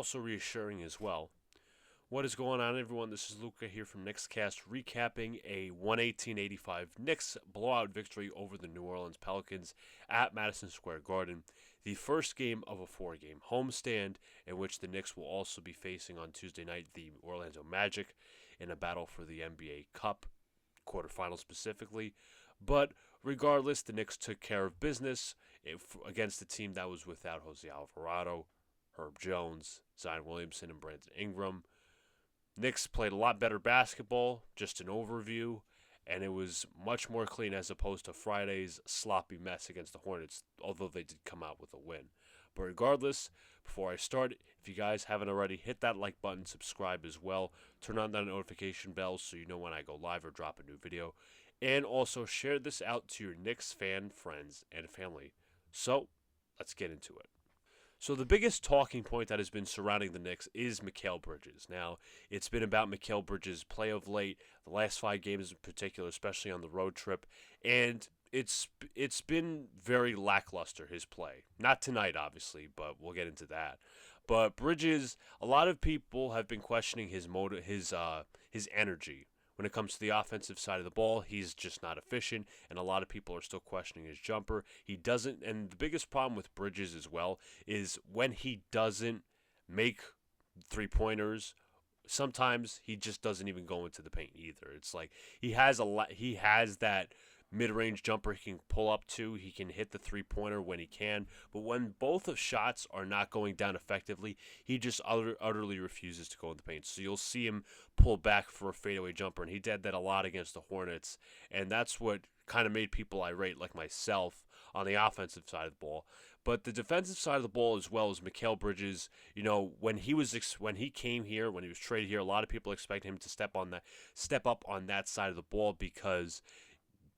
also reassuring as well. What is going on, everyone? This is Luca here from Knickscast, recapping a 118-85 Knicks blowout victory over the New Orleans Pelicans at Madison Square Garden, the first game of a four-game homestand in which the Knicks will also be facing on Tuesday night the Orlando Magic in a battle for the NBA Cup quarterfinal specifically. But regardless, the Knicks took care of business against a team that was without Jose Alvarado, Herb Jones, Zion Williamson, and Brandon Ingram. Knicks played a lot better basketball, just an overview, and it was much more clean as opposed to Friday's sloppy mess against the Hornets, although they did come out with a win. But regardless, before I start, if you guys haven't already, hit that like button, subscribe as well, turn on that notification bell so you know when I go live or drop a new video, and also share this out to your Knicks fan friends and family. So, let's get into it. So the biggest talking point that has been surrounding the Knicks is Mikal Bridges. Now, it's been about Mikal Bridges' play of late, the last 5 games in particular, especially on the road trip, and it's been very lackluster, his play. Not tonight, obviously, but we'll get into that. But Bridges, a lot of people have been questioning his energy. When it comes to the offensive side of the ball, he's just not efficient, and a lot of people are still questioning his jumper. He doesn't, and the biggest problem with Bridges as well is when he doesn't make three-pointers, sometimes he just doesn't even go into the paint either. It's like he has that mid-range jumper he can pull up to. He can hit the three-pointer when he can. But when both of shots are not going down effectively, he just utterly refuses to go in the paint. So you'll see him pull back for a fadeaway jumper, and he did that a lot against the Hornets. And that's what kind of made people irate, like myself, on the offensive side of the ball. But the defensive side of the ball as well as Mikal Bridges, when he came here, when he was traded here, a lot of people expected him to step up on that side of the ball because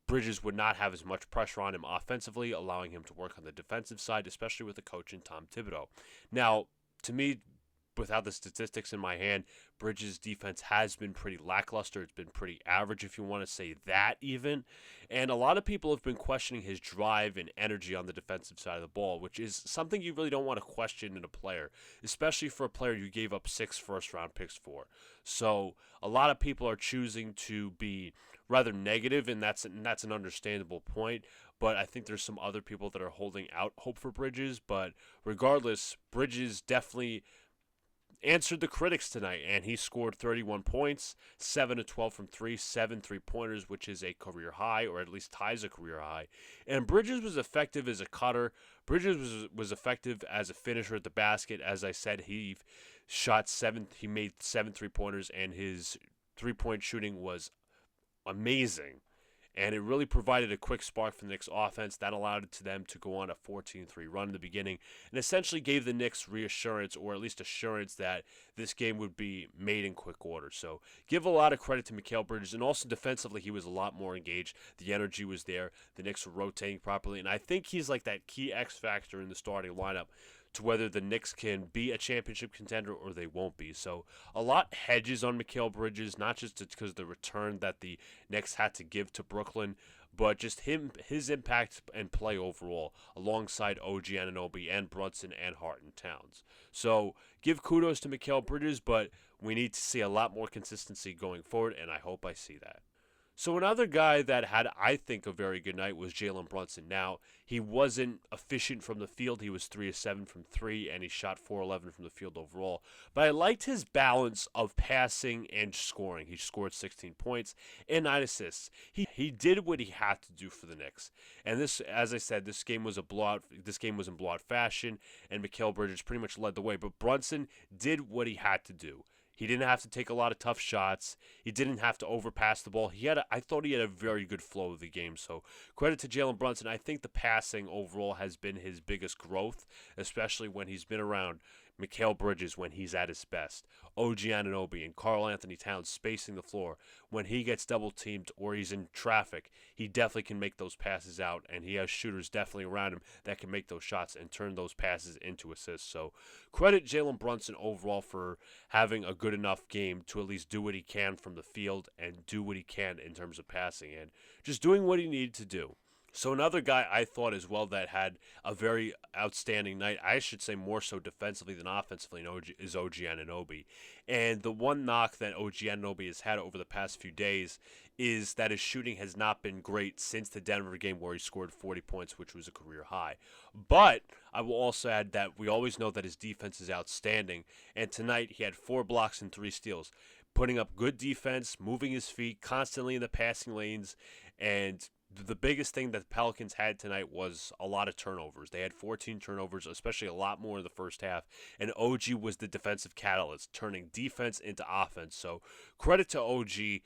Bridges would not have as much pressure on him offensively, allowing him to work on the defensive side, especially with the coach in Tom Thibodeau. Now, to me, without the statistics in my hand, Bridges' defense has been pretty lackluster. It's been pretty average, if you want to say that even. And a lot of people have been questioning his drive and energy on the defensive side of the ball, which is something you really don't want to question in a player, especially for a player you gave up 6 first-round picks for. So a lot of people are choosing to be rather negative, and that's an understandable point. But I think there's some other people that are holding out hope for Bridges. But regardless, Bridges definitely answered the critics tonight, and he scored 31 points, 7 of 12 from 3, 7 3-pointers, which is a career high, or at least ties a career high. And Bridges was effective as a cutter. Bridges was effective as a finisher at the basket. As I said, he made 7 3-pointers, and his three-point shooting was amazing. And it really provided a quick spark for the Knicks offense that allowed them to go on a 14-3 run in the beginning and essentially gave the Knicks reassurance, or at least assurance, that this game would be made in quick order. So give a lot of credit to Mikal Bridges, and also defensively he was a lot more engaged. The energy was there. The Knicks were rotating properly, and I think he's like that key X factor in the starting lineup to whether the Knicks can be a championship contender or they won't be. So a lot hedges on Mikal Bridges, not just because of the return that the Knicks had to give to Brooklyn, but just his impact and play overall alongside OG Anunoby and Brunson and Hart and Towns. So give kudos to Mikal Bridges, but we need to see a lot more consistency going forward, and I hope I see that. So another guy that had, I think, a very good night was Jalen Brunson. Now, he wasn't efficient from the field. He was 3 of 7 from 3, and he shot 4-11 from the field overall. But I liked his balance of passing and scoring. He scored 16 points and 9 assists. He did what he had to do for the Knicks. And this, as I said, this game was a blowout. This game was in blowout fashion, and Mikal Bridges pretty much led the way. But Brunson did what he had to do. He didn't have to take a lot of tough shots. He didn't have to overpass the ball. I thought he had a very good flow of the game. So credit to Jalen Brunson. I think the passing overall has been his biggest growth, especially when he's been around Mikal Bridges when he's at his best, OG Anunoby and Karl-Anthony Towns spacing the floor. When he gets double-teamed or he's in traffic, he definitely can make those passes out, and he has shooters definitely around him that can make those shots and turn those passes into assists. So credit Jalen Brunson overall for having a good enough game to at least do what he can from the field and do what he can in terms of passing and just doing what he needed to do. So another guy I thought as well that had a very outstanding night, I should say more so defensively than offensively, is OG Anunoby. And the one knock that OG Anunoby has had over the past few days is that his shooting has not been great since the Denver game where he scored 40 points, which was a career high. But I will also add that we always know that his defense is outstanding. And tonight he had 4 blocks and 3 steals, putting up good defense, moving his feet constantly in the passing lanes, and the biggest thing that the Pelicans had tonight was a lot of turnovers. They had 14 turnovers, especially a lot more in the first half. And OG was the defensive catalyst, turning defense into offense. So credit to OG.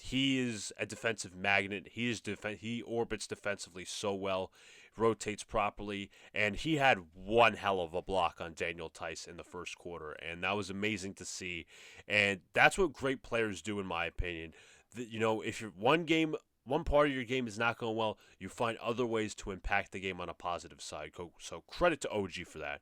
He is a defensive magnet. He orbits defensively so well, rotates properly, and he had one hell of a block on Daniel Tice in the first quarter, and that was amazing to see. And that's what great players do, in my opinion. If you're one part of your game is not going well, you find other ways to impact the game on a positive side. So credit to OG for that.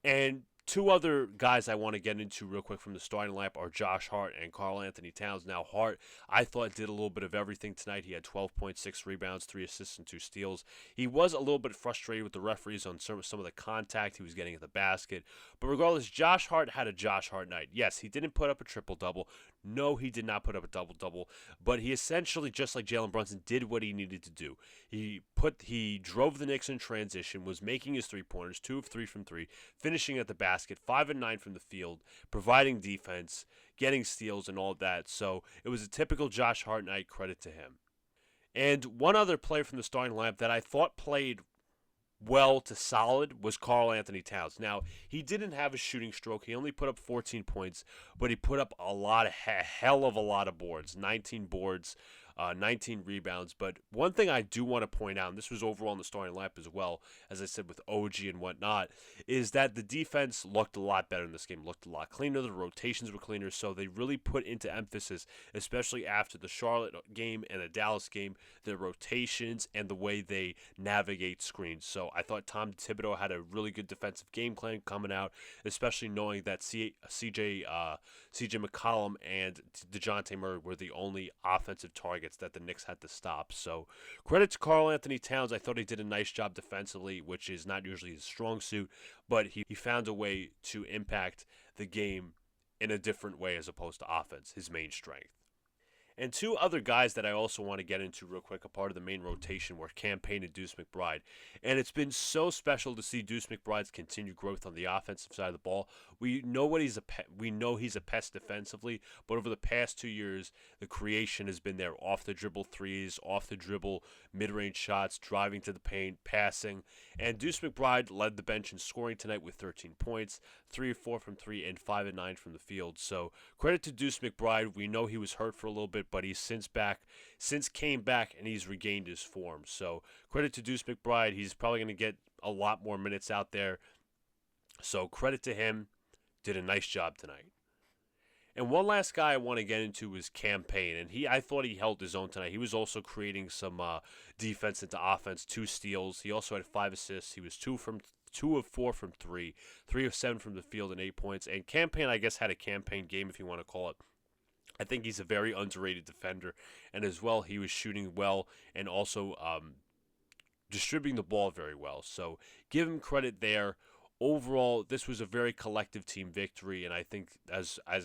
And two other guys I want to get into real quick from the starting lineup are Josh Hart and Karl Anthony Towns. Now, Hart, I thought, did a little bit of everything tonight. He had 12.6 rebounds, 3 assists, and 2 steals. He was a little bit frustrated with the referees on some of the contact he was getting at the basket. But regardless, Josh Hart had a Josh Hart night. Yes, he didn't put up a triple-double. No, he did not put up a double-double. But he essentially, just like Jalen Brunson, did what he needed to do. He drove the Knicks in transition, was making his three-pointers, 2 of 3 from 3, finishing at the basket, 5 and 9 from the field, providing defense, getting steals, and all of that. So it was a typical Josh Hart night. Credit to him. And one other player from the starting lineup that I thought played well to solid was Karl Anthony Towns. Now, he didn't have a shooting stroke. He only put up 14 points, but he put up a hell of a lot of boards, 19 boards, 19 rebounds. But one thing I do want to point out, and this was overall in the starting lineup as well, as I said with OG and whatnot, is that the defense looked a lot better in this game, looked a lot cleaner. The rotations were cleaner, so they really put into emphasis, especially after the Charlotte game and the Dallas game, the rotations and the way they navigate screens. So I thought Tom Thibodeau had a really good defensive game plan coming out, especially knowing that CJ McCollum and DeJounte Murray were the only offensive targets that the Knicks had to stop. So credit to Karl Anthony Towns. I thought he did a nice job defensively, which is not usually his strong suit, but he found a way to impact the game in a different way as opposed to offense, his main strength. And two other guys that I also want to get into real quick, a part of the main rotation, were Cam Payne and Deuce McBride. And it's been so special to see Deuce McBride's continued growth on the offensive side of the ball. We know he's a pest defensively, but over the past 2 years, the creation has been there. Off the dribble threes, off the dribble mid-range shots, driving to the paint, passing. And Deuce McBride led the bench in scoring tonight with 13 points, 3 of 4 from 3, and 5 and 9 from the field. So credit to Deuce McBride. We know he was hurt for a little bit, but he's since came back and he's regained his form. So credit to Deuce McBride. He's probably going to get a lot more minutes out there. So credit to him. Did a nice job tonight. And one last guy I want to get into is Cam Payne, and I thought he held his own tonight. He was also creating some defense into offense, 2 steals. He also had 5 assists. He was 2 of 4 from 3, 3 of 7 from the field, and 8 points. And Cam Payne, I guess, had a campaign game, if you want to call it. I think he's a very underrated defender, and as well, he was shooting well and also distributing the ball very well. So give him credit there. Overall, this was a very collective team victory, and I think, as I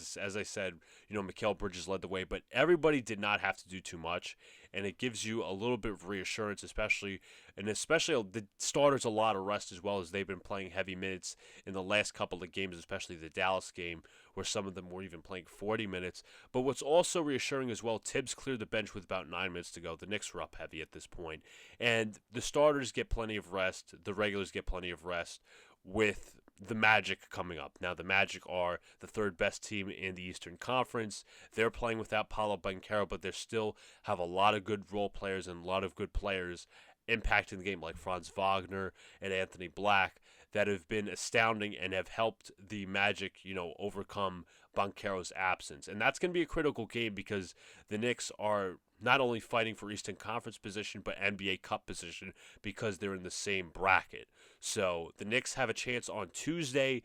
said, Mikal Bridges led the way, but everybody did not have to do too much, and it gives you a little bit of reassurance, especially the starters a lot of rest as well, as they've been playing heavy minutes in the last couple of games, especially the Dallas game, where some of them were even playing 40 minutes. But what's also reassuring as well, Tibbs cleared the bench with about 9 minutes to go. The Knicks were up heavy at this point, and the starters get plenty of rest. The regulars get plenty of rest, with the Magic coming up. Now, the Magic are the 3rd best team in the Eastern Conference. They're playing without Paolo Banchero, but they still have a lot of good role players and a lot of good players impacting the game, like Franz Wagner and Anthony Black, that have been astounding and have helped the Magic, overcome Banchero's absence. And that's going to be a critical game because the Knicks are not only fighting for Eastern Conference position, but NBA Cup position because they're in the same bracket. So the Knicks have a chance on Tuesday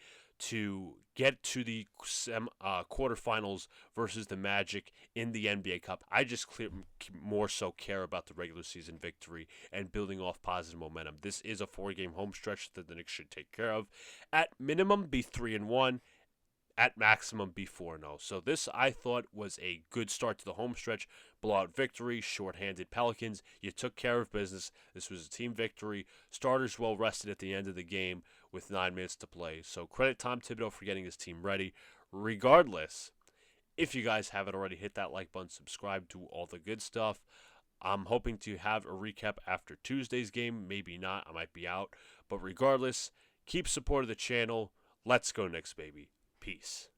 to get to the quarterfinals versus the Magic in the NBA Cup. I just more so care about the regular season victory and building off positive momentum. This is a 4-game home stretch that the Knicks should take care of. At minimum, be 3-1. At maximum, be 4-0. So this, I thought, was a good start to the home stretch. Blowout victory, shorthanded Pelicans. You took care of business. This was a team victory. Starters well rested at the end of the game with 9 minutes to play. So credit Tom Thibodeau for getting his team ready. Regardless, if you guys haven't already, hit that like button, subscribe to all the good stuff. I'm hoping to have a recap after Tuesday's game. Maybe not. I might be out. But regardless, keep supporting the channel. Let's go Knicks, baby. Peace.